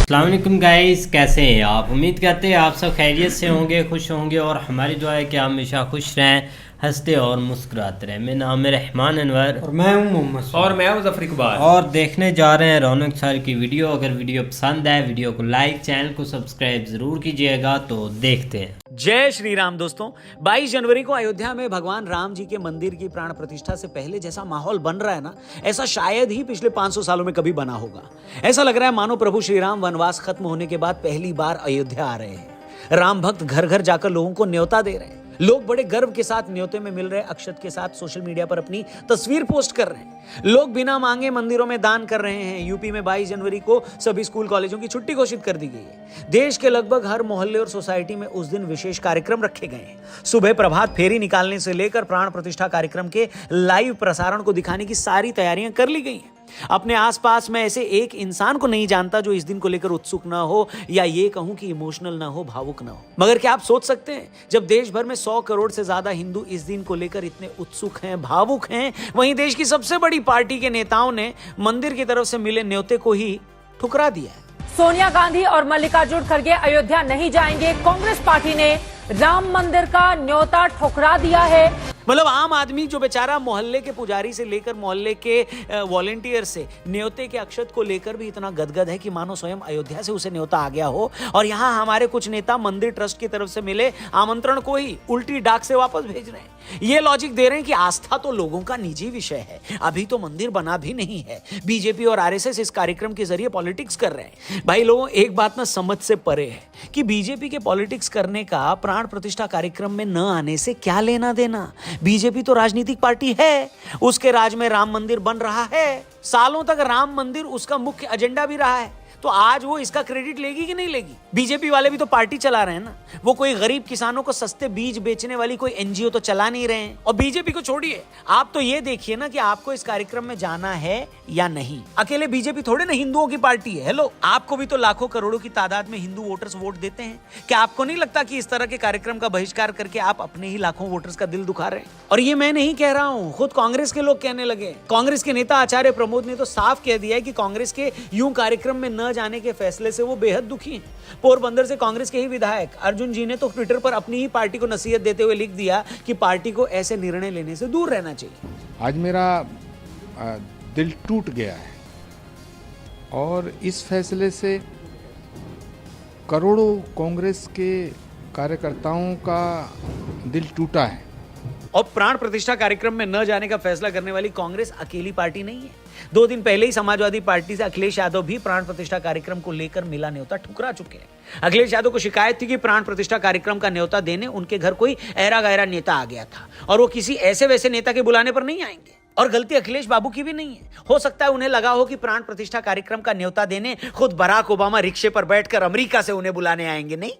अस्सलाम वालेकुम गाइस, कैसे हैं आप? उम्मीद करते हैं आप सब खैरियत से होंगे, खुश होंगे और हमारी दुआ है कि आप हमेशा खुश रहें, हंसते और मुस्कुराते रहें। मेरा नाम है रहमान अनवर और मैं हूं मोहम्मद और मैं हूं ज़फ़र इकबाल और देखने जा रहे हैं रौनक सर की वीडियो। अगर वीडियो पसंद आए वीडियो को लाइक, चैनल को सब्सक्राइब ज़रूर कीजिएगा। तो देखते हैं। जय श्री राम दोस्तों, 22 जनवरी को अयोध्या में भगवान राम जी के मंदिर की प्राण प्रतिष्ठा से पहले जैसा माहौल बन रहा है ना, ऐसा शायद ही पिछले 500 सालों में कभी बना होगा। ऐसा लग रहा है मानो प्रभु श्री राम वनवास खत्म होने के बाद पहली बार अयोध्या आ रहे हैं। राम भक्त घर घर जाकर लोगों को न्योता दे रहे हैं। लोग बड़े गर्व के साथ न्योते में मिल रहे अक्षत के साथ सोशल मीडिया पर अपनी तस्वीर पोस्ट कर रहे हैं। लोग बिना मांगे मंदिरों में दान कर रहे हैं। यूपी में 22 जनवरी को सभी स्कूल कॉलेजों की छुट्टी घोषित कर दी गई है। देश के लगभग हर मोहल्ले और सोसाइटी में उस दिन विशेष कार्यक्रम रखे गए हैं। सुबह प्रभात फेरी निकालने से लेकर प्राण प्रतिष्ठा कार्यक्रम के लाइव प्रसारण को दिखाने की सारी तैयारियां कर ली गई हैं। अपने आसपास में ऐसे एक इंसान को नहीं जानता जो इस दिन को लेकर उत्सुक ना हो, या ये कहूं कि इमोशनल ना हो, भावुक ना हो। मगर क्या आप सोच सकते हैं, जब देश भर में 100 करोड़ से ज्यादा हिंदू इस दिन को लेकर इतने उत्सुक हैं, भावुक हैं, वहीं देश की सबसे बड़ी पार्टी के नेताओं ने मंदिर की तरफ से मिले न्योते को ही ठुकरा दिया है। सोनिया गांधी और मल्लिकार्जुन खड़गे अयोध्या नहीं जाएंगे। कांग्रेस पार्टी ने राम मंदिर का न्योता ठुकरा दिया है। मतलब आम आदमी जो बेचारा मोहल्ले के पुजारी से लेकर मोहल्ले के वॉलेंटियर से न्योते के अक्षत को लेकर भी इतना गदगद है कि मानो स्वयं अयोध्या से उसे न्योता आ गया हो, और यहाँ हमारे कुछ नेता मंदिर ट्रस्ट की तरफ से मिले आमंत्रण को ही उल्टी डाक से वापस भेज रहे हैं। ये लॉजिक दे रहे हैं कि आस्था तो लोगों का निजी विषय है, अभी तो मंदिर बना भी नहीं है। बीजेपी और आरएसएस इस कार्यक्रम के जरिए पॉलिटिक्स कर रहे हैं। भाई लोगों, एक बात ना समझ से परे है कि बीजेपी के पॉलिटिक्स करने का प्राण प्रतिष्ठा कार्यक्रम में न आने से क्या लेना देना। बीजेपी तो राजनीतिक पार्टी है, उसके राज में राम मंदिर बन रहा है, सालों तक राम मंदिर उसका मुख्य एजेंडा भी रहा है। तो आज वो इसका क्रेडिट लेगी कि नहीं लेगी? बीजेपी वाले भी तो पार्टी चला रहे हैं ना, वो कोई गरीब किसानों को सस्ते बीज बेचने वाली कोई एनजीओ तो चला नहीं रहे हैं। और बीजेपी को छोड़िए, आप तो ये देखिए ना कि आपको इस कार्यक्रम में जाना है या नहीं। अकेले बीजेपी थोड़े ना हिंदुओं की पार्टी है। हेलो, आपको भी तो लाखों करोड़ों की तादाद में हिंदू वोटर्स वोट देते हैं। क्या आपको नहीं लगता कि इस तरह के कार्यक्रम का बहिष्कार करके आप अपने ही लाखों वोटर्स का दिल दुखा रहे हैं? और ये मैं नहीं कह रहा हूँ, खुद कांग्रेस के लोग कहने लगे। कांग्रेस के नेता आचार्य प्रमोद ने तो साफ कह दिया है कि कांग्रेस के यूं कार्यक्रम में न जाने के फैसले से वो बेहद दुखी हैं। पोरबंदर से कांग्रेस के ही विधायक अर्जुन जी ने तो ट्विटर पर अपनी ही पार्टी को नसीहत देते हुए लिख दिया कि पार्टी को ऐसे निर्णय लेने से दूर रहना चाहिए। आज मेरा दिल टूट गया है और इस फैसले से करोड़ों कांग्रेस के कार्यकर्ताओं का दिल टूटा है। और प्राण प्रतिष्ठा कार्यक्रम में न जाने का फैसला करने वाली कांग्रेस अकेली पार्टी नहीं है। 2 दिन पहले ही समाजवादी पार्टी से अखिलेश यादव भी प्राण प्रतिष्ठा कार्यक्रम को लेकर मिला न्योता ठुकरा चुके हैं। अखिलेश यादव को शिकायत थी कि प्राण प्रतिष्ठा कार्यक्रम का न्योता देने उनके घर कोई ऐरा गैरा नेता आ गया था और वो किसी ऐसे वैसे नेता के बुलाने पर नहीं आएंगे। और गलती अखिलेश बाबू की भी नहीं है। हो सकता है उन्हें लगा हो कि प्राण प्रतिष्ठा कार्यक्रम का न्योता देने खुद बराक ओबामा रिक्शे पर बैठकर अमेरिका से उन्हें बुलाने आएंगे। नहीं,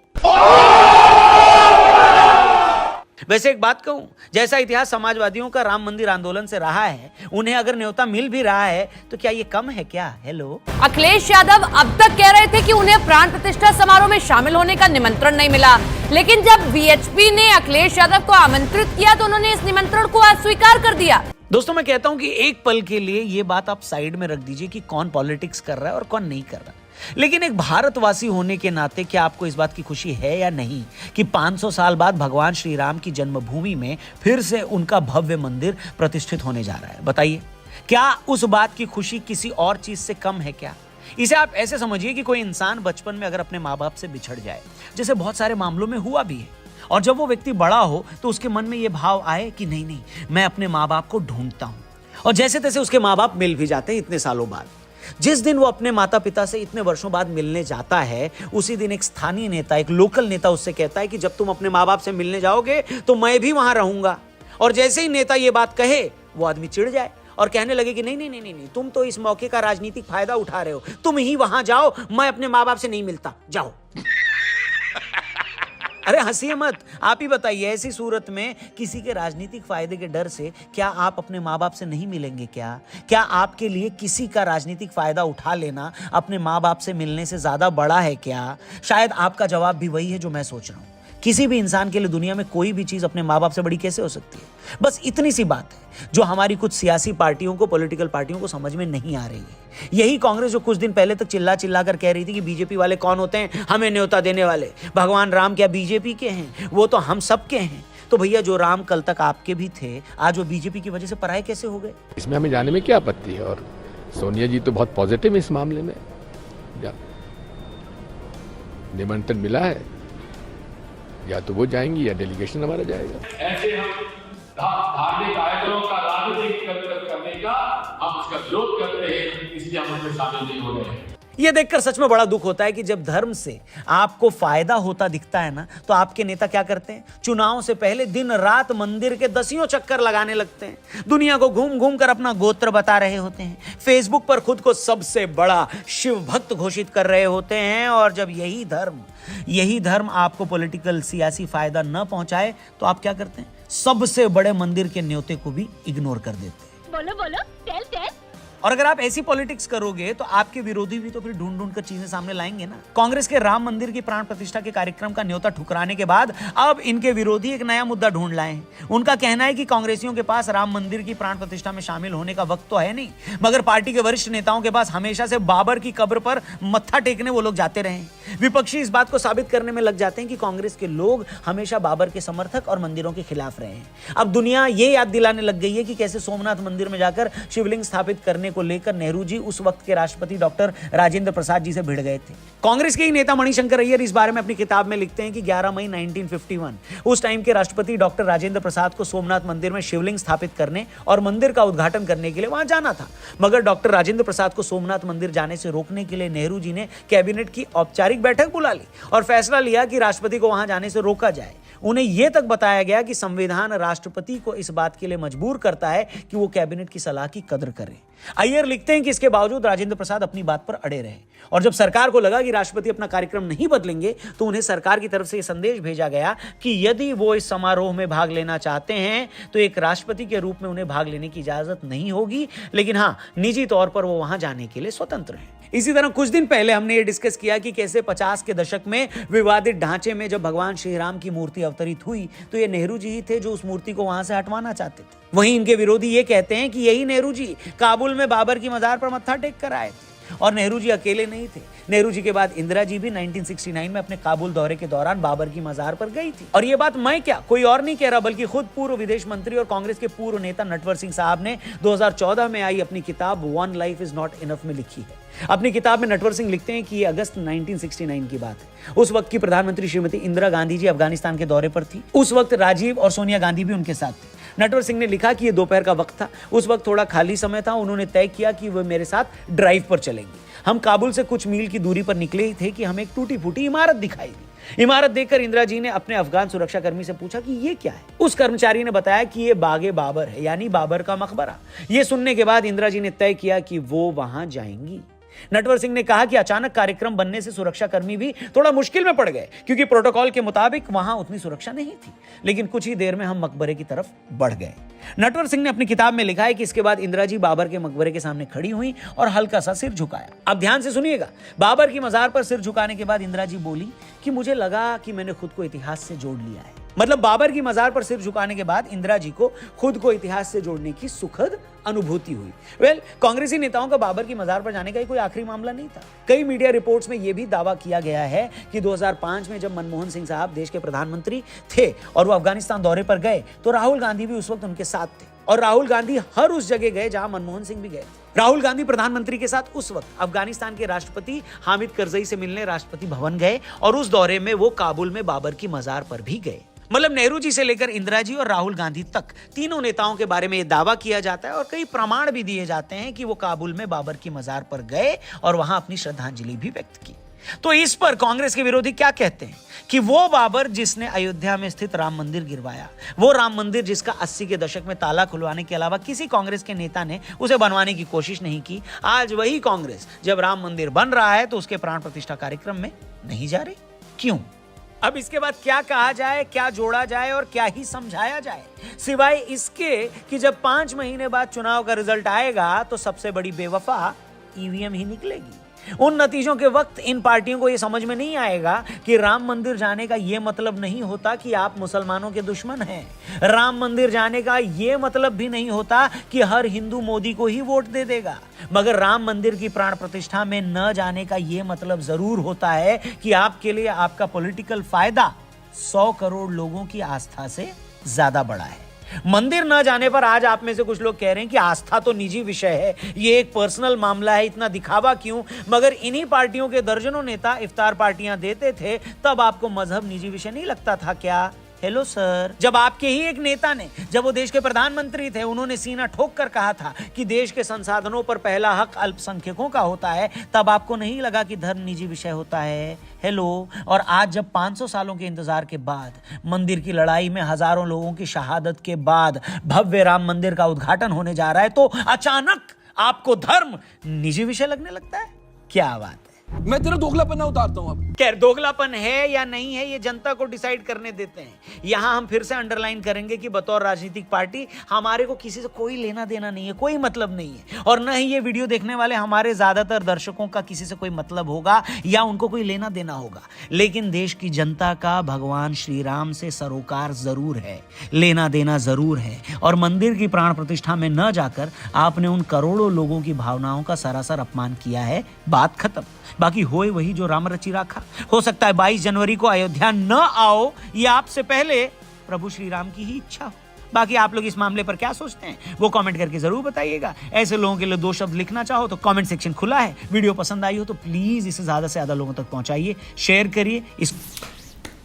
वैसे एक बात कहूं, जैसा इतिहास समाजवादियों का राम मंदिर आंदोलन से रहा है, उन्हें अगर न्योता मिल भी रहा है तो क्या ये कम है क्या? हेलो, अखिलेश यादव अब तक कह रहे थे कि उन्हें प्राण प्रतिष्ठा समारोह में शामिल होने का निमंत्रण नहीं मिला, लेकिन जब वीएचपी ने अखिलेश यादव को आमंत्रित किया तो उन्होंने इस निमंत्रण को अस्वीकार कर दिया। दोस्तों, मैं कहता हूं कि एक पल के लिए ये बात आप साइड में रख दीजिए कि कौन पॉलिटिक्स कर रहा है और कौन नहीं कर रहा, लेकिन एक भारतवासी होने के नाते क्या आपको इस बात की खुशी है या नहीं कि 500 साल बाद भगवान श्री राम की जन्मभूमि में फिर से उनका भव्य मंदिर प्रतिष्ठित होने जा रहा है? बताइए, क्या उस बात की खुशी किसी और चीज से कम है क्या? इसे आप ऐसे समझिए कि कोई इंसान बचपन में अगर अपने माँ बाप से बिछड़ जाए, जैसे बहुत सारे मामलों में हुआ भी है, और जब वो व्यक्ति बड़ा हो तो उसके मन में ये भाव आए कि नहीं नहीं, मैं अपने माँ बाप को ढूंढता हूं, और जैसे तैसे उसके माँ बाप मिल भी जाते हैं इतने सालों बाद। जिस दिन वो अपने माता पिता से इतने वर्षों बाद मिलने जाता है, उसी दिन एक स्थानीय नेता, एक लोकल नेता उससे कहता है कि जब तुम अपने माँ बाप से मिलने जाओगे तो मैं भी वहां रहूंगा। और जैसे ही नेता ये बात कहे, वो आदमी चिढ़ जाए और कहने लगे कि नहीं नहीं नहीं नहीं, तुम तो इस मौके का राजनीतिक फायदा उठा रहे हो, तुम ही वहां जाओ, मैं अपने माँ बाप से नहीं मिलता, जाओ। अरे हंसिए मत, आप ही बताइए, ऐसी सूरत में किसी के राजनीतिक फायदे के डर से क्या आप अपने माँ बाप से नहीं मिलेंगे क्या? क्या आपके लिए किसी का राजनीतिक फायदा उठा लेना अपने माँ बाप से मिलने से ज्यादा बड़ा है क्या? शायद आपका जवाब भी वही है जो मैं सोच रहा हूं किसी भी इंसान के लिए दुनिया में कोई भी चीज अपने माँ बाप से बड़ी कैसे हो सकती है? बस इतनी सी बात है जो हमारी कुछ सियासी पार्टियों को, पॉलिटिकल पार्टियों को समझ में नहीं आ रही है। यही कांग्रेस जो कुछ दिन पहले तक चिल्ला चिल्ला कर कह रही थी कि बीजेपी वाले कौन होते हैं हमें न्योता देने वाले, भगवान राम क्या बीजेपी के हैं, वो तो हम सब के हैं। तो भैया जो राम कल तक आपके भी थे, आज वो बीजेपी की वजह से पराये कैसे हो गए? इसमें हमें जाने में क्या आपत्ति है। और सोनिया जी तो बहुत पॉजिटिव इस मामले में, निमंत्रण मिला है, या तो वो जाएंगी या डेलीगेशन हमारा जाएगा। ऐसे हम धार्मिक आयोजनों का राजनीतिक करने का हम उसका विरोध करते हैं, इसलिए हम उसमें शामिल नहीं हो रहे हैं। यह देखकर सच में बड़ा दुख होता है कि जब धर्म से आपको फायदा होता दिखता है ना, तो आपके नेता क्या करते हैं? चुनाव से पहले दिन रात मंदिर के 10 चक्कर लगाने लगते हैं, दुनिया को घूम घूम कर अपना गोत्र बता रहे होते हैं, फेसबुक पर खुद को सबसे बड़ा शिव भक्त घोषित कर रहे होते हैं। और जब यही धर्म आपको पॉलिटिकल सियासी फायदा न पहुंचाए तो आप क्या करते हैं? सबसे बड़े मंदिर के न्योते को भी इग्नोर कर देते हैं। बोलो टेल। और अगर आप ऐसी पॉलिटिक्स करोगे तो आपके विरोधी भी तो फिर ढूंढ ढूंढ कर चीजें सामने लाएंगे ना। कांग्रेस के राम मंदिर की प्राण प्रतिष्ठा के कार्यक्रम का न्योता ठुकराने के बाद अब इनके विरोधी एक नया मुद्दा ढूंढ लाए हैं। उनका कहना है कि कांग्रेसियों के पास राम मंदिर की प्राण प्रतिष्ठा में शामिल होने का वक्त तो है नहीं, मगर पार्टी के वरिष्ठ नेताओं के पास हमेशा से बाबर की कब्र पर मत्था टेकने वो लोग जाते रहे। विपक्षी इस बात को साबित करने में लग जाते हैं कि कांग्रेस के लोग हमेशा बाबर के समर्थक और मंदिरों के खिलाफ रहे हैं। अब दुनिया ये याद दिलाने लग गई है कि कैसे सोमनाथ मंदिर में जाकर शिवलिंग स्थापित करने को लेकर नेहरू जी उस वक्त के राष्ट्रपति डॉक्टर राजेंद्र प्रसाद जी से भिड़ गए थे। कांग्रेस के ही नेता मणिशंकर अय्यर इस बारे में अपनी किताब में लिखते हैं कि 11 मई 1951 उस टाइम के राष्ट्रपति डॉक्टर राजेंद्र प्रसाद को सोमनाथ मंदिर में शिवलिंग स्थापित करने और मंदिर का उद्घाटन करने के लिए वहां जाना था, मगर डॉक्टर राजेंद्र प्रसाद को सोमनाथ मंदिर जाने से रोकने के लिए नेहरू जी ने कैबिनेट की औपचारिक बैठक बुला ली और फैसला लिया कि राष्ट्रपति को वहां जाने से रोका जाए। उन्हें यह तक बताया गया कि संविधान राष्ट्रपति को इस बात के लिए मजबूर करता है कि वो कैबिनेट की सलाह की कदर करे। अय्यर लिखते हैं कि इसके बावजूद राजेंद्र प्रसाद अपनी बात पर अड़े रहे और जब सरकार को लगा कि राष्ट्रपति अपना कार्यक्रम नहीं बदलेंगे तो उन्हें सरकार की तरफ से यह संदेश भेजा गया कि यदि वो इस समारोह में भाग लेना चाहते हैं तो एक राष्ट्रपति के रूप में उन्हें भाग लेने की इजाजत नहीं होगी, लेकिन हाँ, निजी तौर पर वो वहां जाने के लिए स्वतंत्र हैं। इसी तरह कुछ दिन पहले हमने ये डिस्कस किया कि कैसे 50 के दशक में विवादित ढांचे में जब भगवान श्री राम की मूर्ति अवतरित हुई तो ये नेहरू जी ही थे जो उस मूर्ति को वहां से हटवाना चाहते थे। वहीं इनके विरोधी ये कहते हैं कि यही नेहरू जी काबुल में बाबर की मजार पर मत्था टेक कर आए थे और नेहरू जी अकेले नहीं थे। नेहरू जी के बाद इंदिरा जी भी 1969 में अपने काबुल दौरे के दौरान बाबर की मजार पर गई थी। और ये बात मैं क्या, कोई और नहीं कह रहा बल्कि खुद पूर्व विदेश मंत्री और कांग्रेस के पूर्व नेता नटवर सिंह साहब ने 2014 में आई अपनी किताब one life is not enough में लिखी है। अपनी किताब में नटवर सिंह लिखते हैं कि ये अगस्त 1969 की बात है। उस वक्त की प्रधानमंत्री श्रीमती इंदिरा गांधी जी अफगानिस्तान के दौरे पर थी। उस वक्त राजीव और सोनिया गांधी भी उनके साथ थे। नटवर सिंह ने लिखा कि ये दोपहर का वक्त था, उस वक्त थोड़ा खाली समय था। उन्होंने तय किया कि वो मेरे साथ ड्राइव पर चलेंगे। हम काबुल से कुछ मील की दूरी पर निकले ही थे कि हमें एक टूटी फूटी इमारत दिखाई दी। इमारत देखकर इंदिरा जी ने अपने अफगान सुरक्षाकर्मी से पूछा कि ये क्या है। उस कर्मचारी ने बताया कि ये बागे बाबर है, यानी बाबर का मकबरा। ये सुनने के बाद इंदिरा जी ने तय किया कि वो वहां जाएंगी। नटवर सिंह ने कहा कि अचानक कार्यक्रम बनने से सुरक्षाकर्मी भी थोड़ा मुश्किल में पड़ गए क्योंकि प्रोटोकॉल के मुताबिक वहां उतनी सुरक्षा नहीं थी, लेकिन कुछ ही देर में हम मकबरे की तरफ बढ़ गए। नटवर सिंह ने अपनी किताब में लिखा है कि इसके बाद इंदिरा जी बाबर के मकबरे के सामने खड़ी हुई और हल्का सा सिर झुकाया। अब ध्यान से सुनिएगा, बाबर की मजार पर सिर झुकाने के बाद इंदिरा जी बोली कि मुझे लगा कि मैंने खुद को इतिहास से जोड़ लिया है। मतलब बाबर की मजार पर सिर झुकाने के बाद इंदिरा जी को खुद को इतिहास से जोड़ने की सुखद अनुभूति हुई। कांग्रेसी नेताओं का बाबर की मजार पर जाने का कोई आखिरी मामला नहीं था। कई मीडिया रिपोर्ट्स में यह भी दावा किया गया है कि 2005 में जब मनमोहन सिंह साहब देश के प्रधानमंत्री थे और वो अफगानिस्तान दौरे पर गए तो राहुल गांधी भी उस वक्त उनके साथ थे और राहुल गांधी हर उस जगह गए जहां मनमोहन सिंह भी गए थे। राहुल गांधी प्रधानमंत्री के साथ उस वक्त अफगानिस्तान के राष्ट्रपति हामिद करजई से मिलने राष्ट्रपति भवन गए और उस दौरे में वो काबुल में बाबर की मजार पर भी गए। मतलब नेहरू जी से लेकर इंदिरा जी और राहुल गांधी तक तीनों नेताओं के बारे में यह दावा किया जाता है और कई प्रमाण भी दिए जाते हैं कि वो काबुल में बाबर की मजार पर गए और वहां अपनी श्रद्धांजलि भी व्यक्त की। तो इस पर कांग्रेस के विरोधी क्या कहते हैं कि वो बाबर जिसने अयोध्या में स्थित राम मंदिर गिरवाया, वो राम मंदिर जिसका 80 के दशक में ताला खुलवाने के अलावा किसी कांग्रेस के नेता ने उसे बनवाने की कोशिश नहीं की, आज वही कांग्रेस जब राम मंदिर बन रहा है तो उसके प्राण प्रतिष्ठा कार्यक्रम में नहीं जा रही। क्यों? अब इसके बाद क्या कहा जाए, क्या जोड़ा जाए और क्या ही समझाया जाए, सिवाय इसके कि जब 5 महीने बाद चुनाव का रिजल्ट आएगा तो सबसे बड़ी बेवफा ईवीएम ही निकलेगी। उन नतीजों के वक्त इन पार्टियों को यह समझ में नहीं आएगा कि राम मंदिर जाने का यह मतलब नहीं होता कि आप मुसलमानों के दुश्मन हैं। राम मंदिर जाने का यह मतलब भी नहीं होता कि हर हिंदू मोदी को ही वोट दे देगा। मगर राम मंदिर की प्राण प्रतिष्ठा में न जाने का यह मतलब जरूर होता है कि आपके लिए आपका पॉलिटिकल फायदा 100 करोड़ लोगों की आस्था से ज्यादा बड़ा है। मंदिर न जाने पर आज आप में से कुछ लोग कह रहे हैं कि आस्था तो निजी विषय है, ये एक पर्सनल मामला है, इतना दिखावा क्यों? मगर इन्हीं पार्टियों के दर्जनों नेता इफ्तार पार्टियां देते थे, तब आपको मजहब निजी विषय नहीं लगता था क्या? हेलो सर, जब आपके ही एक नेता ने, जब वो देश के प्रधानमंत्री थे, उन्होंने सीना ठोक कर कहा था कि देश के संसाधनों पर पहला हक अल्पसंख्यकों का होता है, तब आपको नहीं लगा कि धर्म निजी विषय होता है? हेलो, और आज जब 500 सालों के इंतजार के बाद, मंदिर की लड़ाई में हजारों लोगों की शहादत के बाद भव्य राम मंदिर का उद्घाटन होने जा रहा है, तो अचानक आपको धर्म निजी विषय लगने लगता है? क्या बात है? मैं तेरा दोगलापन उतारता हूं अब। खैर, दोगलापन है या नहीं है ये जनता को डिसाइड करने देते हैं। यहां हम फिर से अंडरलाइन करेंगे कि बतौर राजनीतिक पार्टी हमारे को किसी से कोई लेना देना नहीं है, कोई मतलब नहीं है, और न ही ये वीडियो देखने वाले हमारे ज्यादातर दर्शकों का किसी से कोई मतलब होगा या उनको कोई लेना देना होगा। लेकिन देश की जनता का भगवान श्री राम से सरोकार जरूर है, लेना देना जरूर है, और मंदिर की प्राण प्रतिष्ठा में न जाकर आपने उन करोड़ों लोगों की भावनाओं का सरासर अपमान किया है। बात खत्म। बाकी होए वही जो राम रचि राखा। हो सकता है 22 जनवरी को अयोध्या न आओ, ये आपसे पहले प्रभु श्री राम की ही इच्छा हो। बाकी आप लोग इस मामले पर क्या सोचते हैं वो कमेंट करके जरूर बताइएगा। ऐसे लोगों के लिए 2 शब्द लिखना चाहो तो कमेंट सेक्शन खुला है। वीडियो पसंद आई हो तो प्लीज इसे ज्यादा से ज्यादा लोगों तक पहुंचाइए, शेयर करिए। इस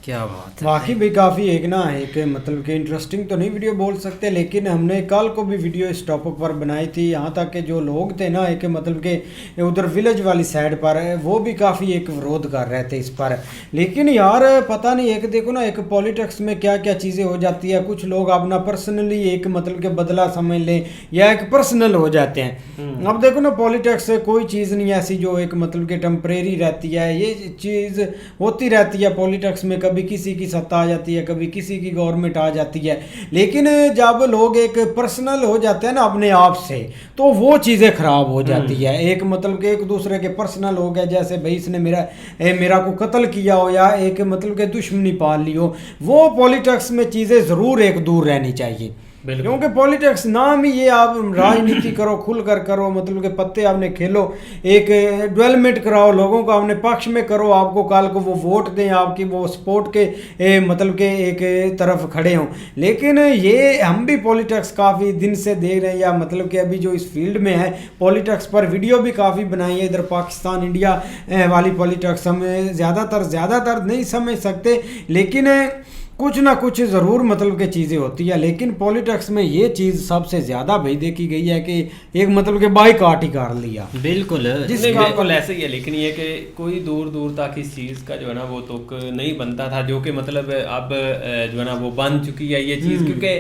क्या बात है, बाकी भी काफ़ी एक मतलब कि इंटरेस्टिंग तो नहीं वीडियो बोल सकते, लेकिन हमने कल को भी वीडियो इस टॉपिक पर बनाई थी। यहाँ तक के जो लोग थे ना, एक मतलब के उधर विलेज वाली साइड पर वो भी काफ़ी एक विरोध कर रहे थे इस पर। लेकिन यार पता नहीं, एक देखो ना, एक पॉलिटिक्स में क्या क्या चीज़ें हो जाती है। कुछ लोग अपना पर्सनली एक मतलब के बदला समझ लें या एक पर्सनल हो जाते हैं। अब देखो ना, पॉलिटिक्स कोई चीज़ नहीं ऐसी जो एक मतलब के टेम्परेरी रहती है, ये चीज़ होती रहती है पॉलिटिक्स में। कभी किसी की सत्ता आ जाती है, कभी किसी की गवर्नमेंट आ जाती है, लेकिन जब लोग एक पर्सनल हो जाते हैं ना अपने आप से, तो वो चीज़ें खराब हो जाती है। एक मतलब कि एक दूसरे के पर्सनल हो गया, जैसे भाई इसने मेरा को कत्ल किया हो या एक मतलब के दुश्मनी पाल ली हो, वो पॉलिटिक्स में चीज़ें ज़रूर एक दूर रहनी चाहिए। क्योंकि पॉलिटिक्स नाम ही ये, आप राजनीति करो, खुल कर करो, मतलब के पत्ते आपने खेलो, एक डेवलपमेंट कराओ, लोगों को अपने पक्ष में करो, आपको कल को वो वोट दें, आपकी वो सपोर्ट के मतलब के एक तरफ खड़े हों। लेकिन ये हम भी पॉलिटिक्स काफ़ी दिन से देख रहे हैं, या मतलब कि अभी जो इस फील्ड में है पॉलिटिक्स पर वीडियो भी काफ़ी बनाई है। इधर पाकिस्तान इंडिया वाली पॉलिटिक्स हम ज़्यादातर नहीं समझ सकते, लेकिन कुछ ना कुछ ज़रूर मतलब की चीज़ें होती है। लेकिन पॉलिटिक्स में ये चीज़ सबसे ज़्यादा भाई देखी गई है कि एक मतलब के बाइकआउट ही कर लिया। बिल्कुल बिल्कुल ऐसे ही है। लेकिन ये कि कोई दूर दूर तक इस चीज़ का जो है ना वो तुक नहीं बनता था, जो कि मतलब अब जो है ना वो बन चुकी है ये चीज़। क्योंकि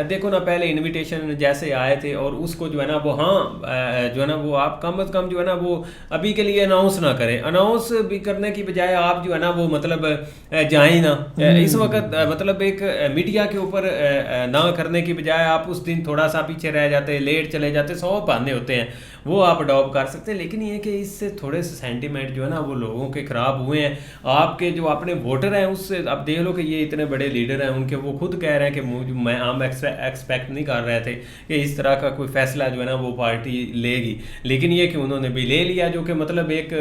देखो ना, पहले इनविटेशन जैसे आए थे और उसको जो है ना वो जो है ना वो आप कम अज़ कम जो है ना वो अभी के लिए अनाउंस ना करें। अनाउंस भी करने की बजाय आप जो है ना वो मतलब जाएं ना, इस वक्त मतलब एक मीडिया के ऊपर ना करने की बजाय आप उस दिन थोड़ा सा पीछे रह जाते, लेट चले जाते, 100 बहाने होते हैं, वो आप अडॉप्ट कर सकते हैं। लेकिन ये कि इससे थोड़े से सेंटीमेंट जो है ना वो लोगों के ख़राब हुए हैं। आपके जो अपने वोटर हैं उससे अब देख लो कि ये इतने बड़े लीडर हैं, उनके वो खुद कह रहे हैं कि हम एक्सपेक्ट नहीं कर रहे थे कि इस तरह का कोई फैसला जो है ना वो पार्टी लेगी। लेकिन ये कि उन्होंने भी ले लिया, जो कि मतलब एक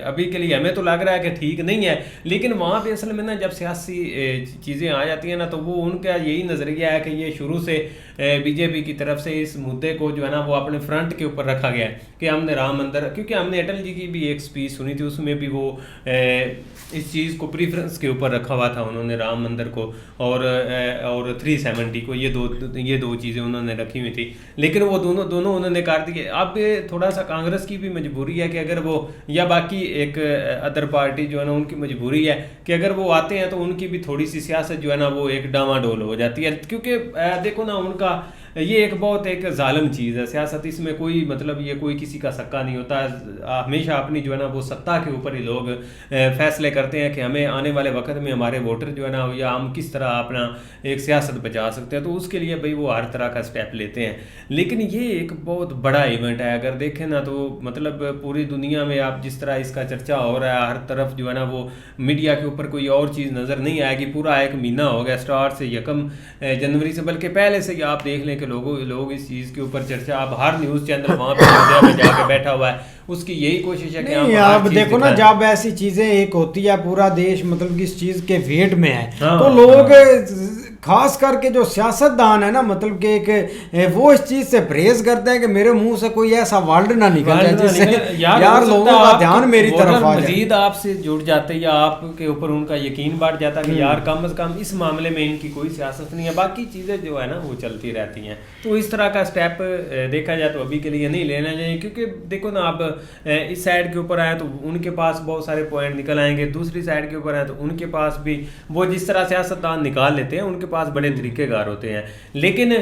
अभी के लिए हमें तो लग रहा है कि ठीक नहीं है। लेकिन वहाँ पे असल में ना जब सियासी चीज़ें आ जाती हैं ना, तो वो उनका यही नज़रिया है कि ये शुरू से बीजेपी की तरफ से इस मुद्दे को जो है ना वो अपने फ्रंट के ऊपर रखा गया है कि हमने राम मंदिर, क्योंकि हमने अटल जी की भी एक स्पीच सुनी थी, उसमें भी वो इस चीज़ को प्रीफरेंस के ऊपर रखा हुआ था उन्होंने, राम मंदिर को और 370 को, ये दो चीज़ें उन्होंने रखी हुई थी। लेकिन वो दोनों उन्होंने कर दिए। अब थोड़ा सा कांग्रेस की भी मजबूरी है कि अगर वो, या बाकी एक अदर पार्टी जो है ना उनकी मजबूरी है कि अगर वो आते हैं तो उनकी भी थोड़ी सी सियासत जो है ना वो एक डामाडोल हो जाती है। क्योंकि देखो ना, उनका ये एक बहुत एक जालिम चीज़ है सियासत। इसमें कोई मतलब ये कोई किसी का सक्का नहीं होता। हमेशा अपनी जो है ना वो सत्ता के ऊपर ही लोग फैसले करते हैं कि हमें आने वाले वक्त में हमारे वोटर जो है ना या हम किस तरह अपना एक सियासत बचा सकते हैं, तो उसके लिए भाई वो हर तरह का स्टेप लेते हैं। लेकिन ये एक बहुत बड़ा इवेंट है, अगर देखें ना तो मतलब पूरी दुनिया में आप जिस तरह इसका चर्चा हो रहा है, हर तरफ जो है ना वो मीडिया के ऊपर कोई और चीज़ नज़र नहीं आएगी। पूरा एक महीना हो गया स्टार्ट से 1 जनवरी से, बल्कि पहले से ही आप देख लें कि लोग इस चीज़ के ऊपर चर्चा, अब हर न्यूज़ चैनल वहाँ पे जाके बैठा हुआ है, उसकी यही कोशिश है कि आप देखो ना जब ऐसी चीजें एक होती है पूरा देश मतलब कि इस चीज के वेट में है, हाँ, तो लोग खास करके जो सियासतदान है ना मतलब कि एक वो इस चीज से परहेज करते हैं कि मेरे मुंह से कोई ऐसा वर्ड ना निकल जाए जिससे यार लोगों का ध्यान मेरी तरफ आ जाए, मजीद आपसे जुड़ जाते या आपके ऊपर उनका यकीन बढ़ जाता कि यार कम से कम इस मामले में इनकी कोई सियासत नहीं है, बाकी चीज़ें जो है ना वो चलती रहती हैं। तो इस तरह का स्टेप देखा जाए तो अभी के लिए नहीं लेना चाहिए, क्योंकि देखो ना आप इस साइड के ऊपर आए तो उनके पास बहुत सारे पॉइंट निकल आएंगे, दूसरी साइड के ऊपर आए तो उनके पास भी वो जिस तरह सियासतदान निकाल लेते हैं उनके पास बड़े तरीकेकार होते हैं। लेकिन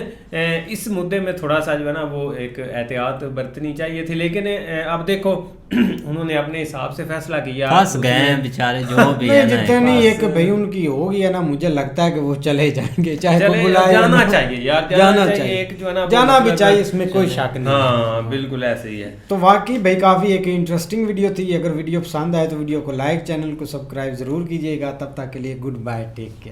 इस मुद्दे में थोड़ा सा जो है ना वो एक एहतियात बरतनी चाहिए थी। लेकिन अब देखो उन्होंने अपने हिसाब से फैसला किया, फंस गए हैं बेचारे जो भी है ना। जितनी एक भाई उनकी होगी है ना, मुझे लगता है कि वो चले जाएंगे, चाहे वो बुलाए जाना चाहिए यार, जाना चाहिए एक जो है ना जाना भी चाहिए, इसमें कोई शक नहीं। हाँ बिल्कुल ऐसे ही है। तो वाकई भाई काफ़ी एक इंटरेस्टिंग वीडियो थी। अगर वीडियो पसंद आए तो वीडियो को लाइक, चैनल को सब्सक्राइब ज़रूर कीजिएगा। तब तक के लिए गुड बाय, टेक केयर।